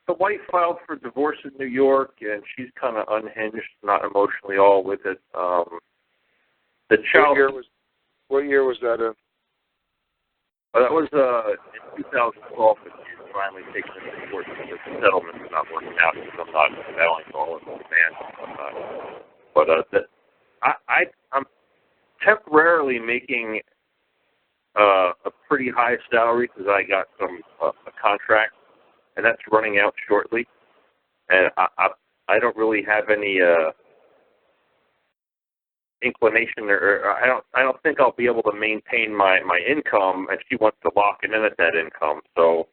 the wife filed for divorce in New York, and she's kind of unhinged, not emotionally all with it. The child. What year was that in? That was in 2012, but she's finally taken it to court because the settlement's not working out because I'm not bailing all of the man and whatnot. But I'm temporarily making a pretty high salary because I got a contract, and that's running out shortly. And I don't really have any inclination, or I don't think I'll be able to maintain my income, and she wants to lock it in at that income. So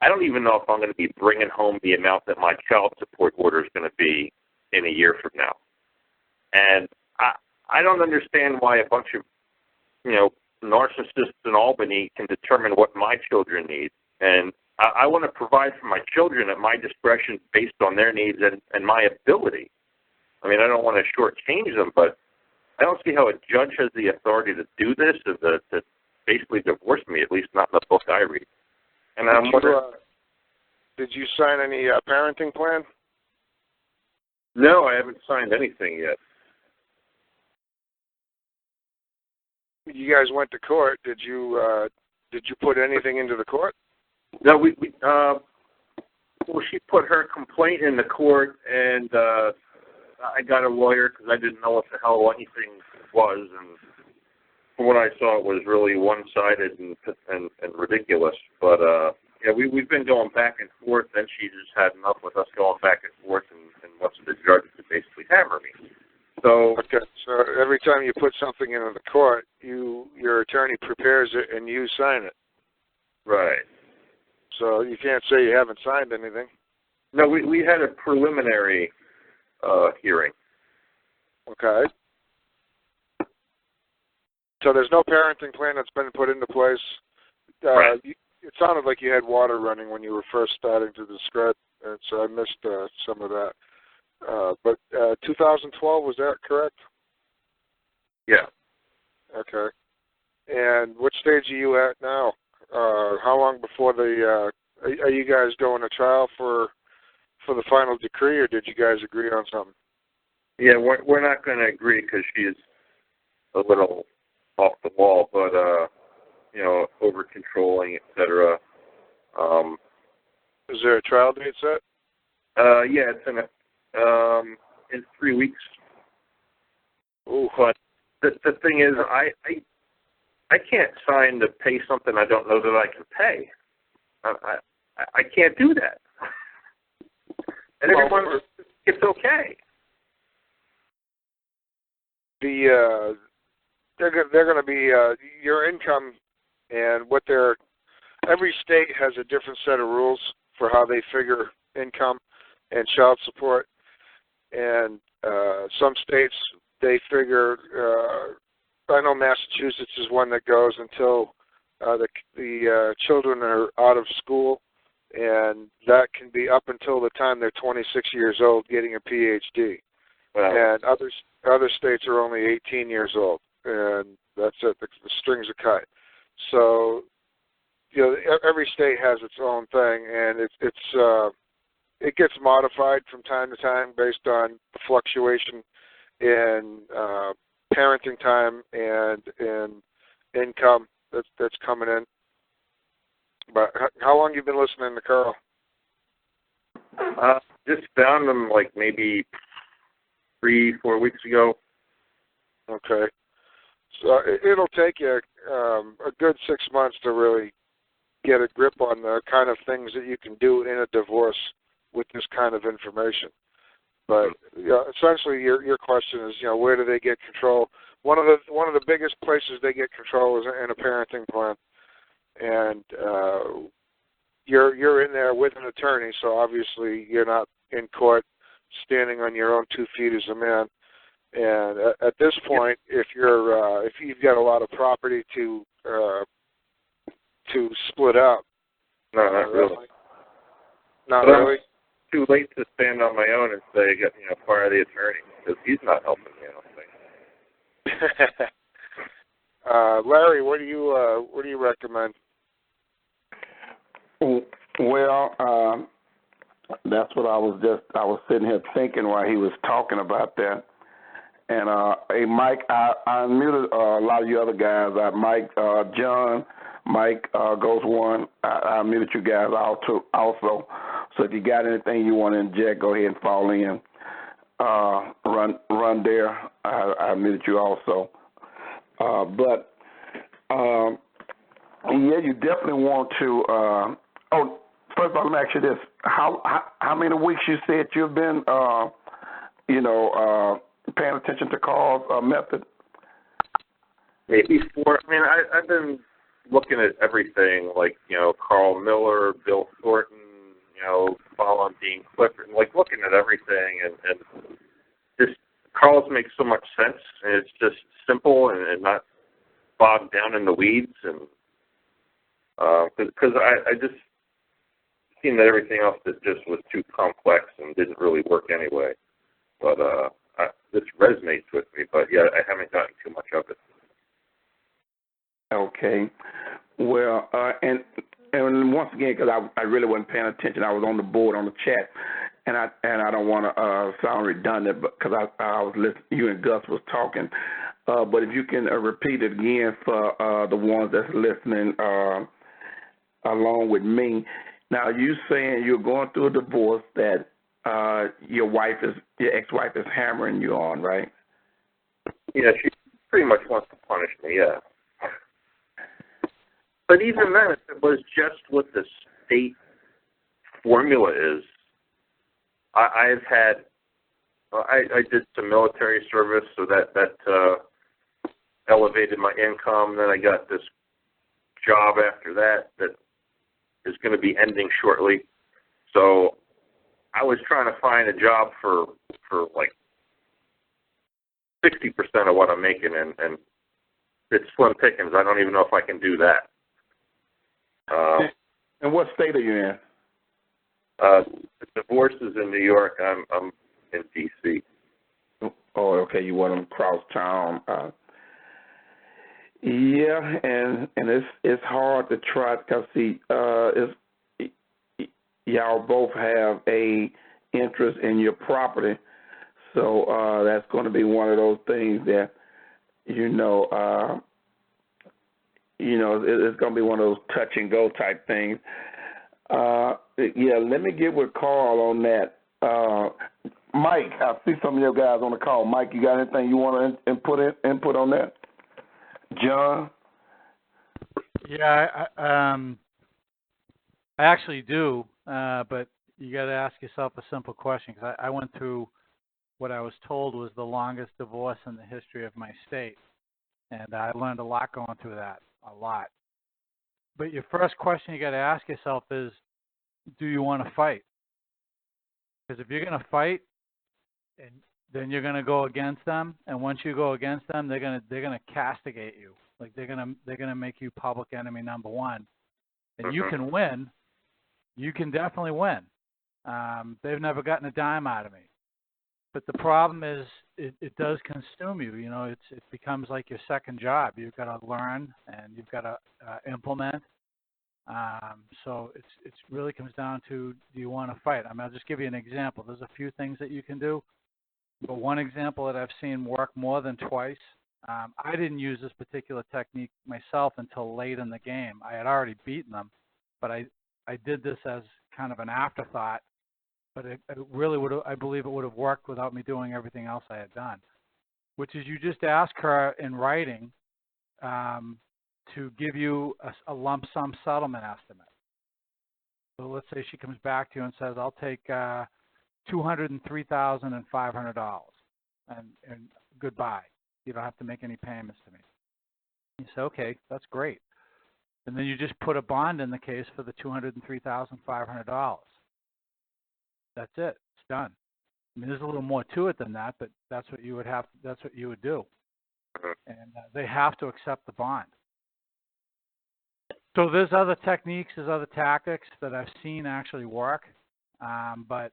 I don't even know if I'm going to be bringing home the amount that my child support order is going to be in a year from now. And I don't understand why a bunch of narcissists in Albany can determine what my children need. And I want to provide for my children at my discretion based on their needs and my ability. I mean, I don't want to shortchange them, but I don't see how a judge has the authority to do this, or to basically divorce me, at least not in the book I read. And I'm wondering, did you sign any parenting plan? No, I haven't signed anything yet. You guys went to court. Did you put anything into the court? No, well, she put her complaint in the court, and I got a lawyer because I didn't know what the hell anything was, and from what I saw, it was really one-sided and ridiculous. But yeah, we've been going back and forth, and she just had enough with us going back and forth, and wants the judge to basically hammer me. So okay, so every time you put something into the court, your attorney prepares it and you sign it. Right. So you can't say you haven't signed anything. No, we had a preliminary hearing. Okay. So there's no parenting plan that's been put into place. Right. It sounded like you had water running when you were first starting to describe, and so I missed some of that. But 2012, was that correct? Yeah. Okay. And what stage are you at now? How long before are you guys going to trial for the final decree, or did you guys agree on something? Yeah, we're not going to agree because she's a little off the wall, but over controlling, etc. Is there a trial date set? Yeah, it's in 3 weeks. Ooh. But the thing is, I can't sign to pay something I don't know that I can pay. I can't do that. And everyone, it's okay. They're going to be your income and what every state has a different set of rules for how they figure income and child support. And some states, they figure, I know Massachusetts is one that goes until the children are out of school, and that can be up until the time they're 26 years old getting a PhD. Wow. And other states are only 18 years old, and that's it. The strings are cut. So, every state has its own thing, and it gets modified from time to time based on fluctuation in parenting time and in income that's coming in. But how long have you been listening to Karl? Just found him like maybe 3-4 weeks ago. Okay. So it'll take you a good 6 months to really get a grip on the kind of things that you can do in a divorce with this kind of information. But essentially, your question is, where do they get control? One of the biggest places they get control is in a parenting plan, and you're in there with an attorney, so obviously you're not in court standing on your own 2 feet as a man. And at this point, if you've got a lot of property to split up, no, not really. Not really. Too late to stand on my own and say, fire the attorney, because he's not helping me, I don't think. Larry, what do you recommend? Well, That's what I was sitting here thinking while he was talking about that. And hey, Mike, I muted a lot of you other guys. Mike, John, Mike goes one. I muted you guys also. So if you got anything you want to inject, go ahead and fall in. Run there. I muted you also. But yeah, you definitely want to. First of all, let me ask you this: how many weeks you said you've been, paying attention to Karl's method? Maybe 4. I mean, I've been looking at everything, like, Carl Miller, Bill Thornton, following Dean Clifford, like looking at everything, and just Karl's makes so much sense, and it's just simple and not bogged down in the weeds, and because I just seen that everything else that just was too complex and didn't really work anyway. But this resonates with me, but yeah, I haven't gotten too much of it. Okay. Well, and once again, because I really wasn't paying attention, I was on the board on the chat, and I don't want to sound redundant, but because I was listening, you and Gus was talking. But if you can repeat it again for the ones that's listening along with me. Now, you saying you're going through a divorce that your ex-wife is hammering you on, right? Yeah, she pretty much wants to punish me, yeah. But even then, if it was just what the state formula is, I did some military service, so that elevated my income. Then I got this job after that is going to be ending shortly. So I was trying to find a job for like 60% of what I'm making, and it's slim pickings. I don't even know if I can do that. And what state are you in? The divorce is in New York. I'm in D.C. Oh, okay. You want them across town. Yeah, and it's hard to try because y'all both have a interest in your property, so that's going to be one of those things that it's going to be one of those touch and go type things. Yeah, let me get with Karl on that. Mike, I see some of your guys on the call. Mike, you got anything you want to input on that? John? Yeah, I actually do, but you got to ask yourself a simple question, because I went through what I was told was the longest divorce in the history of my state, and I learned a lot going through that, a lot. But your first question you got to ask yourself is, do you want to fight? Because if you're going to fight, and then you're going to go against them, and once you go against them, they're going to castigate you. Like they're going to make you public enemy number one. And you can win. You can definitely win. They've never gotten a dime out of me. But the problem is it does consume you. It becomes like your second job. You've got to learn and you've got to implement. So it really comes down to, do you want to fight? I'll just give you an example. There's a few things that you can do. But one example that I've seen work more than twice, I didn't use this particular technique myself until late in the game. I had already beaten them, but I did this as kind of an afterthought. But it really would have, I believe it would have worked without me doing everything else I had done, which is you just ask her in writing to give you a lump sum settlement estimate. So let's say she comes back to you and says, I'll take $203,500 and goodbye. You don't have to make any payments to me. You say, okay, that's great. And then you just put a bond in the case for the $203,500. That's it. It's done. I mean, there's a little more to it than that, but that's what you would have. That's what you would do. And they have to accept the bond. So there's other techniques, there's other tactics that I've seen actually work, but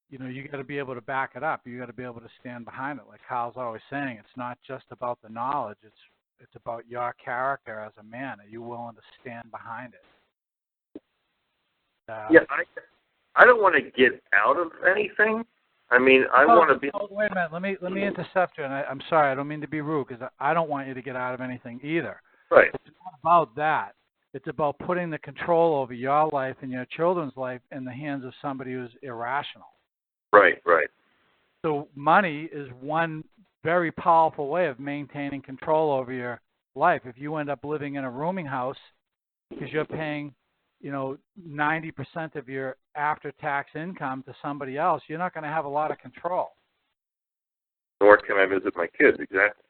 you got to be able to back it up. You got to be able to stand behind it. Like Kyle's always saying, it's not just about the knowledge. It's about your character as a man. Are you willing to stand behind it? Yeah, I don't want to get out of anything. I mean, I want to be. Oh, wait a minute. Let me intercept you. And I'm sorry. I don't mean to be rude because I don't want you to get out of anything either. Right. It's not about that. It's about putting the control over your life and your children's life in the hands of somebody who's irrational. Right. Right. So money is one very powerful way of maintaining control over your life. If you end up living in a rooming house because you're paying, 90% of your after-tax income to somebody else, you're not going to have a lot of control. Nor can I visit my kids, exactly.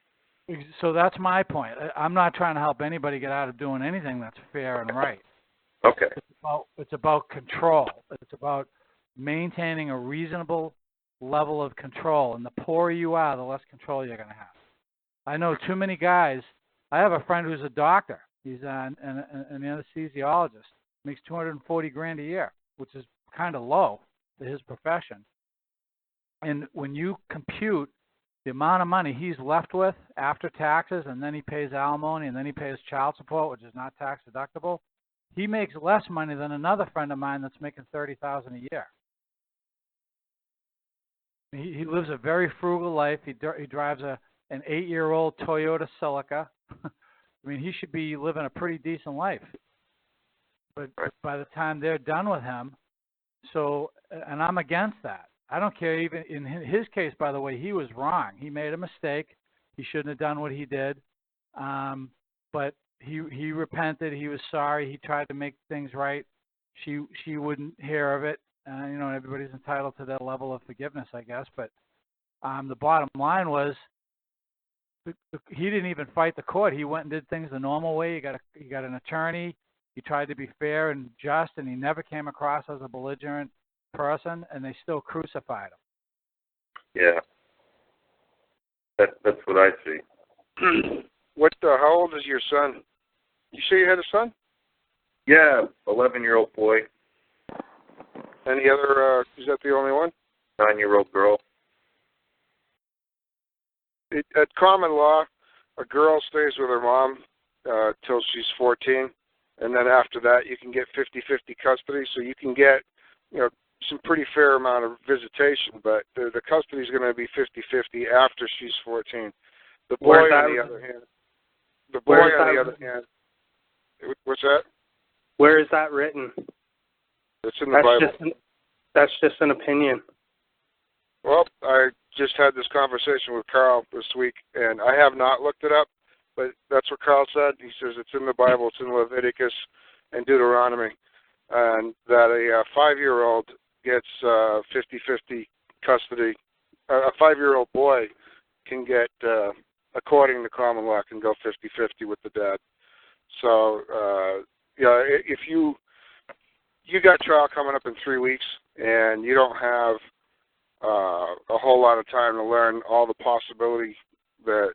So that's my point. I'm not trying to help anybody get out of doing anything that's fair and right. Okay. It's about control. It's about maintaining a reasonable level of control. And the poorer you are, the less control you're going to have. I know too many guys. I have a friend who's a doctor. He's an anesthesiologist. Makes $240,000 a year, which is kind of low for his profession. And when you compute the amount of money he's left with after taxes, and then he pays alimony, and then he pays child support, which is not tax deductible, he makes less money than another friend of mine that's making $30,000 a year. He lives a very frugal life. He drives an 8-year-old Toyota Celica. I mean, he should be living a pretty decent life. But by the time they're done with him, and I'm against that. I don't care. Even in his case, by the way, he was wrong. He made a mistake. He shouldn't have done what he did. But he repented. He was sorry. He tried to make things right. She wouldn't hear of it. Everybody's entitled to their level of forgiveness, I guess. But the bottom line was, he didn't even fight the court. He went and did things the normal way. He got an attorney. He tried to be fair and just, and he never came across as a belligerent person, and they still crucified him. Yeah. That's what I see. How old is your son? You say you had a son? Yeah, 11-year-old boy. Any other, is that the only one? 9-year-old girl. At common law, a girl stays with her mom till she's 14, and then after that you can get 50-50 custody, so you can get, some pretty fair amount of visitation, but the custody is going to be 50-50 after she's 14. The boy, on the other hand, what's that? Where is that written? It's in the Bible. That's just an opinion. Well, I just had this conversation with Karl this week, and I have not looked it up, but that's what Karl said. He says it's in the Bible, it's in Leviticus and Deuteronomy, and that a 5-year-old gets 50-50 custody. A 5-year-old boy can get, according to common law, can go 50-50 with the dad. So, if you got trial coming up in 3 weeks, and you don't have a whole lot of time to learn all the possibility that,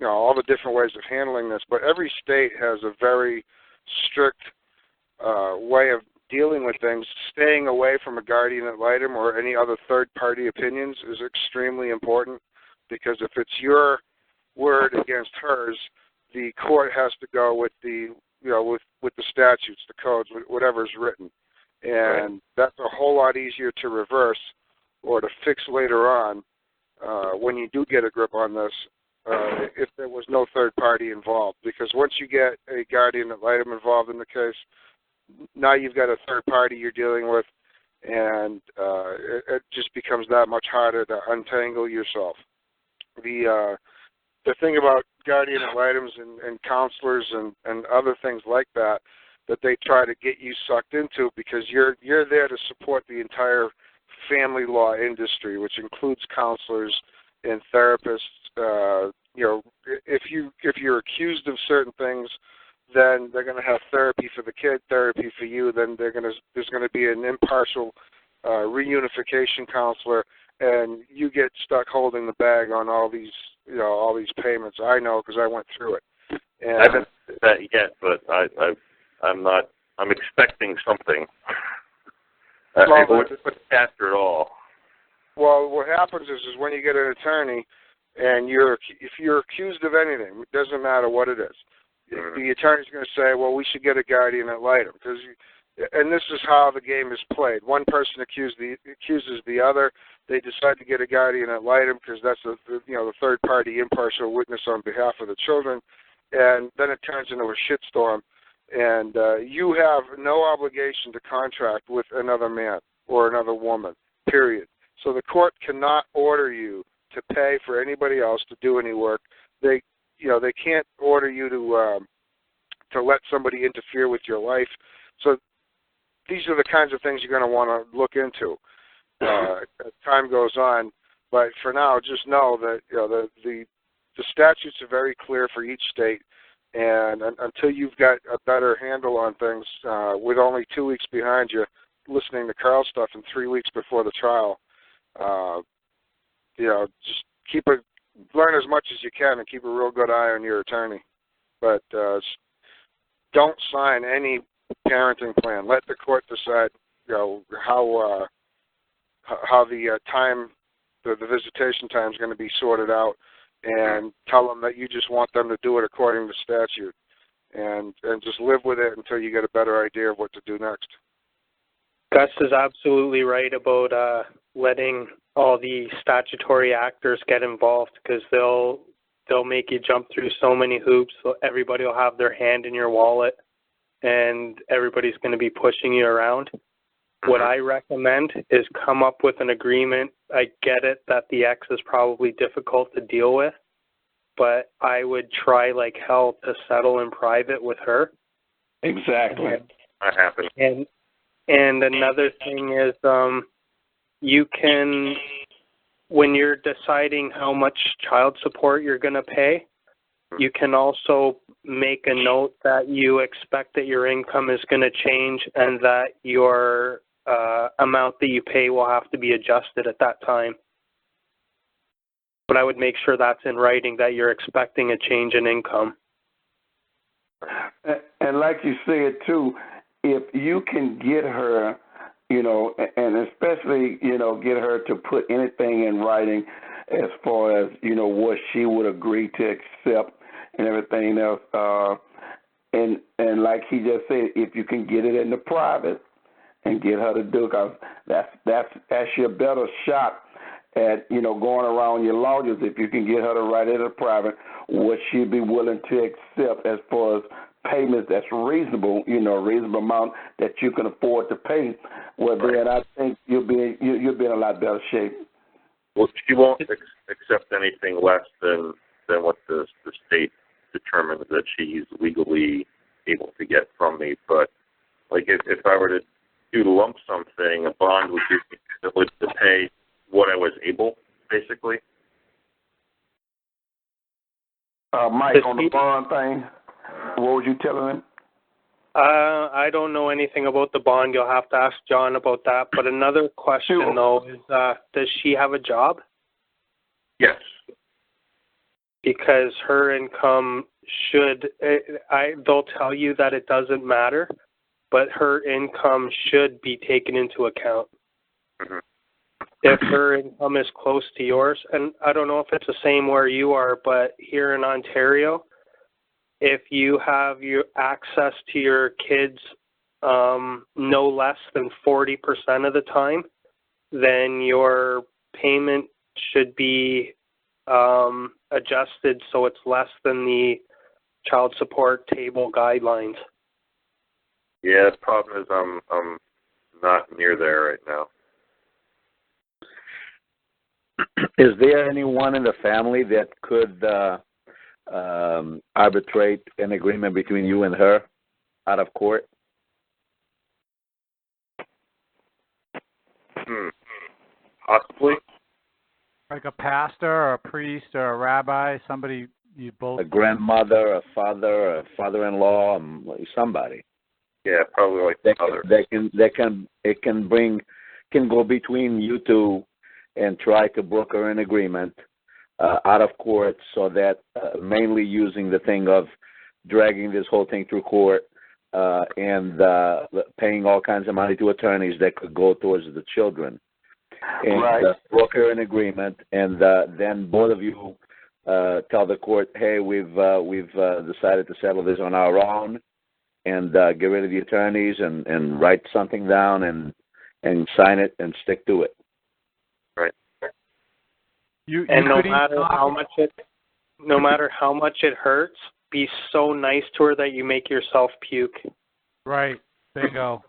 all the different ways of handling this, but every state has a very strict way of dealing with things. Staying away from a guardian ad litem or any other third-party opinions is extremely important, because if it's your word against hers, the court has to go with the, with the statutes, the codes, whatever's written. And that's a whole lot easier to reverse or to fix later on when you do get a grip on this, if there was no third party involved. Because once you get a guardian ad litem involved in the case, now you've got a third party you're dealing with, and it just becomes that much harder to untangle yourself. The thing about guardian ad litems and counselors and other things like that they try to get you sucked into, because you're there to support the entire family law industry, which includes counselors and therapists. If you're accused of certain things, then they're going to have therapy for the kid, therapy for you. Then there's going to be an impartial reunification counselor, and you get stuck holding the bag on all these payments. I know, because I went through it. And I haven't said that yet, but I'm expecting something. I wouldn't put it after it all. Well, what happens is when you get an attorney, and if you're accused of anything, it doesn't matter what it is. The attorney's going to say, well, we should get a guardian ad litem, because and this is how the game is played. One person accuses the other. They decide to get a guardian ad litem because that's the third party impartial witness on behalf of the children, and then it turns into a shitstorm. And you have no obligation to contract with another man or another woman, period. So the court cannot order you to pay for anybody else to do any work. They can't order you to let somebody interfere with your life. So these are the kinds of things you're going to want to look into as time goes on. But for now, just know that the statutes are very clear for each state, and until you've got a better handle on things, with only 2 weeks behind you, listening to Karl stuff and 3 weeks before the trial, just learn as much as you can and keep a real good eye on your attorney. But don't sign any parenting plan. Let the court decide, how the visitation time is going to be sorted out, and tell them that you just want them to do it according to statute, and just live with it until you get a better idea of what to do next. Gus is absolutely right about letting all the statutory actors get involved, because they'll make you jump through so many hoops. So everybody will have their hand in your wallet, and everybody's going to be pushing you around. What I recommend is come up with an agreement. I get it that the ex is probably difficult to deal with, but I would try like hell to settle in private with her. Exactly. That happens. And another thing is you can, when you're deciding how much child support you're going to pay, you can also make a note that you expect that your income is going to change and that your amount that you pay will have to be adjusted at that time. But I would make sure that's in writing, that you're expecting a change in income. And like you said, too, if you can get her, and especially, get her to put anything in writing as far as, what she would agree to accept and everything else. And like he just said, if you can get it in the private and get her to do it, because that's your better shot at, going around your lawyers, if you can get her to write it in the private, what she'd be willing to accept as far as payments that's reasonable, reasonable amount that you can afford to pay. Well, then I think you'll be in a lot better shape. Well, she won't accept anything less than what the state determines that she's legally able to get from me. But like if I were to do the lump sum thing, a bond would give me the ability to pay what I was able, basically. Mike, on the bond thing, what was you telling him? I don't know anything about the bond. You'll have to ask John about that. But another question, though, is does she have a job? Yes. Because her income they'll tell you that it doesn't matter, but her income should be taken into account. Mm-hmm. If her income is close to yours, and I don't know if it's the same where you are, but here in Ontario, if you have your access to your kids no less than 40% of the time, then your payment should be adjusted so it's less than the child support table guidelines. Yeah, the problem is I'm not near there right now. Is there anyone in the family that could arbitrate an agreement between you and her out of court? Possibly. Like a pastor or a priest or a rabbi, somebody you both... A grandmother, a father-in-law, somebody. Yeah, probably like the mother. It can go between you two and try to broker an agreement out of court, so that mainly using the thing of dragging this whole thing through court and paying all kinds of money to attorneys that could go towards the children. And broker an agreement, and then both of you tell the court, hey, we've decided to settle this on our own, and get rid of the attorneys and write something down and sign it and stick to it. Right. No matter how much it hurts, be so nice to her that you make yourself puke. Right. Bingo.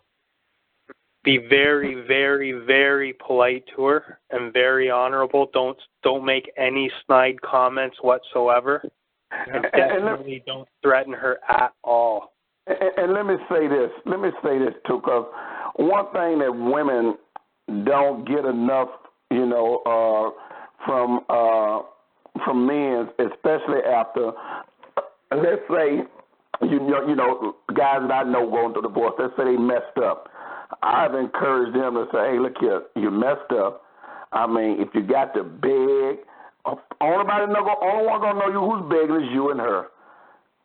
Be very, very, very polite to her and very honorable. Don't make any snide comments whatsoever. And definitely don't threaten her at all. And let me say this too, because one thing that women don't get enough, from men, especially after, let's say, guys that I know going through divorce, let's say they messed up. I've encouraged them to say, hey, look here, you messed up. I mean, if you got to beg, only one going to know you who's begging is you and her.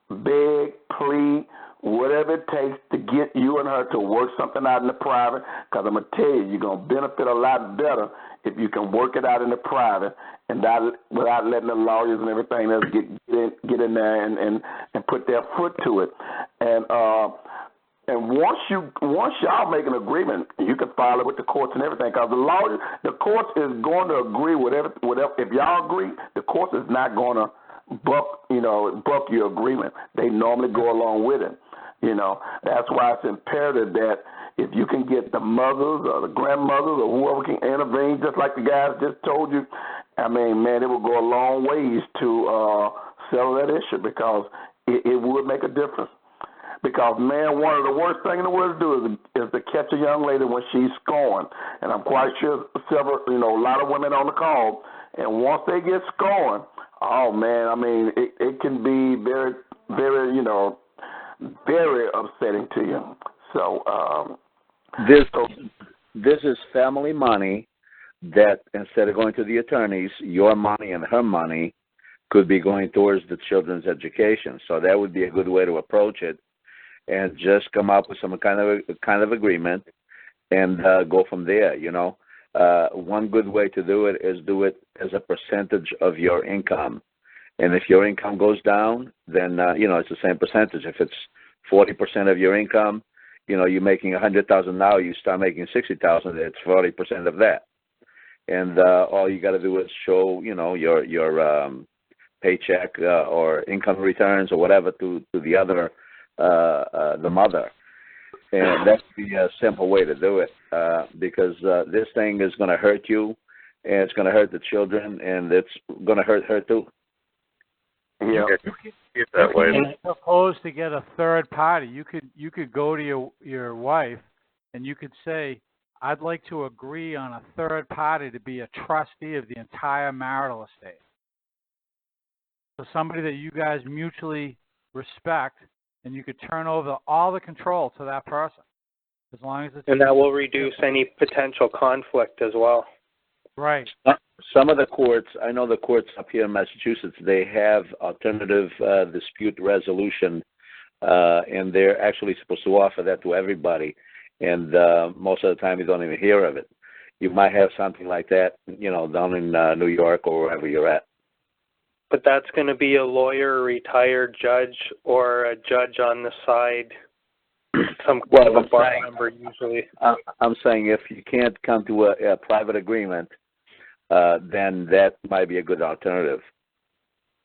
Beg, plead, whatever it takes to get you and her to work something out in the private, because I'm going to tell you, you're going to benefit a lot better if you can work it out in the private and without letting the lawyers and everything else get in there and put their foot to it. And once y'all make an agreement, you can file it with the courts and everything, because the courts is going to agree whatever. If y'all agree, the courts is not going to buck your agreement. They normally go along with it. That's why it's imperative that if you can get the mothers or the grandmothers or whoever can intervene, just like the guys just told you, I mean, man, it will go a long ways to settle that issue, because it would make a difference. Because, man, one of the worst things in the world to do is to catch a young lady when she's scorned. And I'm quite sure a lot of women on the call, and once they get scorned, oh, man, I mean, it can be very, very, very upsetting to you. So this is family money that, instead of going to the attorneys, your money and her money could be going towards the children's education. So that would be a good way to approach it, and just come up with some kind of agreement and go from there. One good way to do it is do it as a percentage of your income. And if your income goes down, then, it's the same percentage. If it's 40% of your income, you're making $100,000 now, you start making $60,000, it's 40% of that. And all you got to do is show, your paycheck or income returns or whatever to the other, the mother. And that's the simple way to do it, because this thing is going to hurt you, and it's going to hurt the children, and it's going to hurt her too. Yeah, that way. You propose to get a third party. You could go to your wife, and you could say, I'd like to agree on a third party to be a trustee of the entire marital estate. So somebody that you guys mutually respect, and you could turn over all the control to that person, as long as it's. And that will reduce any potential conflict as well. Right. Some of the courts, I know the courts up here in Massachusetts, they have alternative dispute resolution, and they're actually supposed to offer that to everybody. And most of the time you don't even hear of it. You might have something like that, down in New York or wherever you're at. But that's going to be a lawyer, a retired judge, or a judge on the side, some kind of a bar member usually. I'm saying if you can't come to a private agreement, then that might be a good alternative.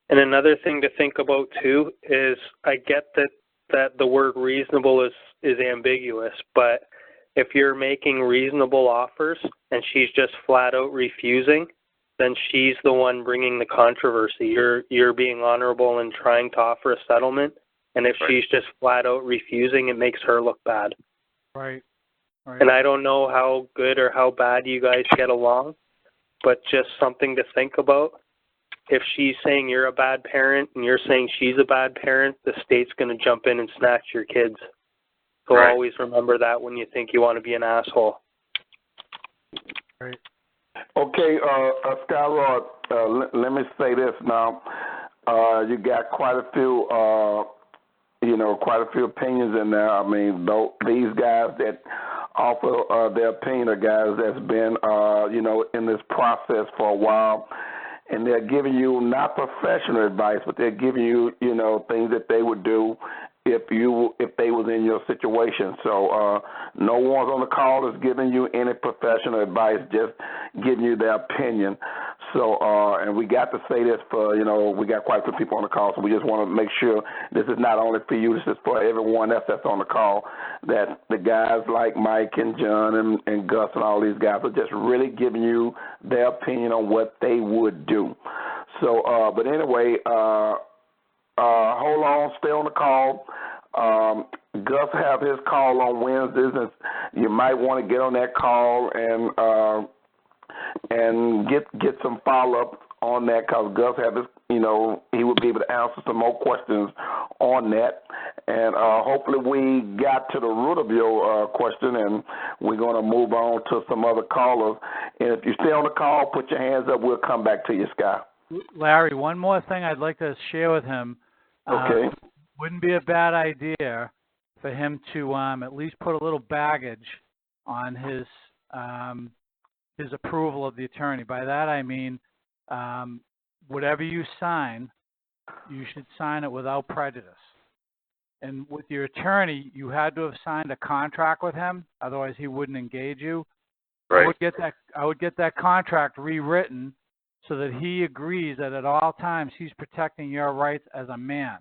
And another thing to think about too is, I get that the word reasonable is ambiguous, but if you're making reasonable offers and she's just flat out refusing, then she's the one bringing the controversy. You're being honorable and trying to offer a settlement, and if she's just flat out refusing, it makes her look bad. Right. And I don't know how good or how bad you guys get along, but just something to think about. If she's saying you're a bad parent and you're saying she's a bad parent, the state's going to jump in and snatch your kids. So always remember that when you think you want to be an asshole. Right. Okay, Skyrod, let me say this now. You got quite a few, opinions in there. I mean, these guys that offer their opinion are guys that's been, in this process for a while, and they're giving you not professional advice, but they're giving you, things that they would do, if they was in your situation. So no one's on the call is giving you any professional advice, just giving you their opinion. So and we got to say this for, we got quite a few people on the call, so we just want to make sure this is not only for you, this is for everyone else that's on the call, that the guys like Mike and John and Gus and all these guys are just really giving you their opinion on what they would do. So, but anyway, hold on, stay on the call. Gus have his call on Wednesdays, and you might want to get on that call and get some follow-up on that, because Gus have his, he will be able to answer some more questions on that. And hopefully we got to the root of your question, and we're going to move on to some other callers. And if you stay on the call, put your hands up. We'll come back to you, Sky. Larry, one more thing I'd like to share with him. Okay. Wouldn't be a bad idea for him to at least put a little baggage on his approval of the attorney. By that I mean, whatever you sign, you should sign it without prejudice. And with your attorney, you had to have signed a contract with him, otherwise he wouldn't engage you. Right. I would get that contract rewritten so that he agrees that at all times he's protecting your rights as a man.